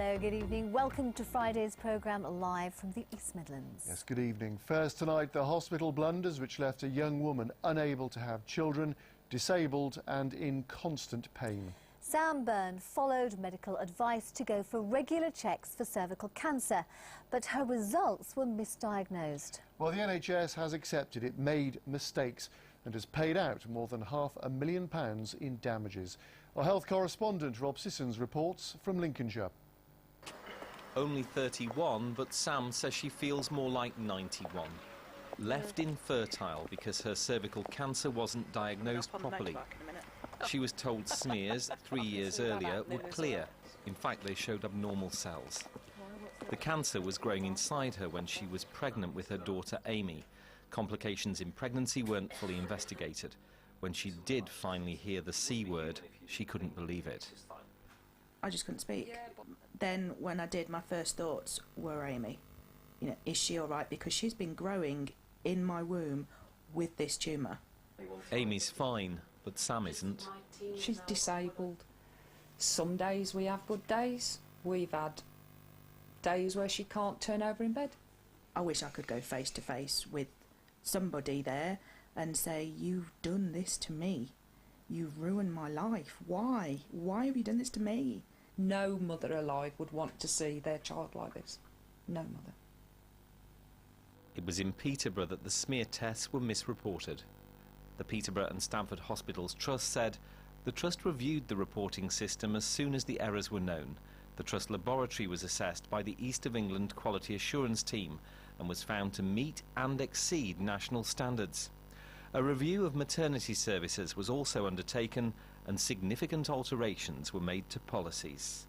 Hello, good evening. Welcome to Friday's programme live from the East Midlands. Yes, good evening. First tonight, the hospital blunders which left a young woman unable to have children, disabled and in constant pain. Sam Byrne followed medical advice to go for regular checks for cervical cancer, but her results were misdiagnosed. Well, the NHS has accepted it made mistakes and has paid out more than £500,000 in damages. Our health correspondent Rob Sissons reports from Lincolnshire. Only 31, but Sam says she feels more like 91. Left infertile because her cervical cancer wasn't diagnosed properly. She was told smears 3 years earlier were clear. In fact, they showed abnormal cells. The cancer was growing inside her when she was pregnant with her daughter Amy. Complications in pregnancy weren't fully investigated. When she did finally hear the C word, she couldn't believe it. I just couldn't speak. Then when I did, my first thoughts were Amy. You know, is she all right? Because she's been growing in my womb with this tumour. Amy's fine, but Sam isn't. She's disabled. Some days we have good days. We've had days where she can't turn over in bed. I wish I could go face to face with somebody there and say, you've done this to me. You've ruined my life. Why? Why have you done this to me? No mother alive would want to see their child like this. No mother. It was in Peterborough that the smear tests were misreported. The Peterborough and Stamford Hospitals Trust said the Trust reviewed the reporting system as soon as the errors were known. The Trust laboratory was assessed by the East of England Quality Assurance Team and was found to meet and exceed national standards. A review of maternity services was also undertaken and significant alterations were made to policies.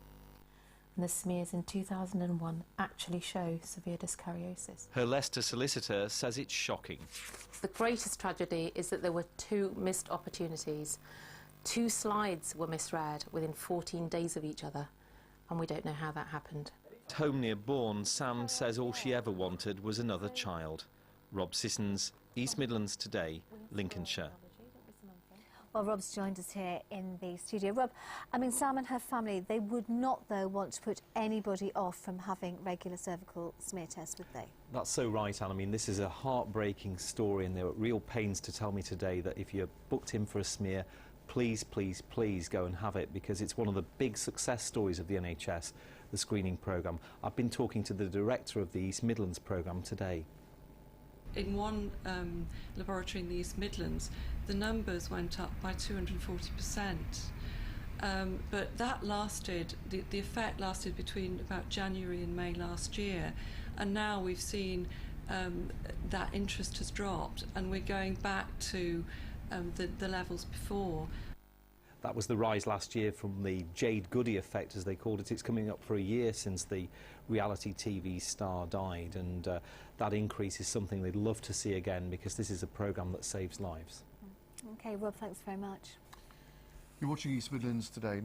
And the smears in 2001 actually show severe dyskaryosis. Her Leicester solicitor says it's shocking. The greatest tragedy is that there were 2 missed opportunities. 2 slides were misread within 14 days of each other, and we don't know how that happened. At home near Bourne, Sam says all she ever wanted was another child. Rob Sissons, East Midlands Today, Lincolnshire. Well, Rob's joined us here in the studio. Rob, I mean, Sam and her family, they would not, though, want to put anybody off from having regular cervical smear tests, would they? That's so right, Anne. I mean, this is a heartbreaking story, and they were at real pains to tell me today that if you're booked in for a smear, please, please, please go and have it, because it's one of the big success stories of the NHS, the screening programme. I've been talking to the director of the East Midlands programme today. In one laboratory in the East Midlands, the numbers went up by 240%. But that lasted, the effect lasted between about January and May last year. And now we've seen that interest has dropped and we're going back to the levels before. That was the rise last year from the Jade Goody effect, as they called it. It's coming up for a year since the reality TV star died, and that increase is something they'd love to see again, because this is a programme that saves lives. OK, Rob, thanks very much. You're watching East Midlands Today.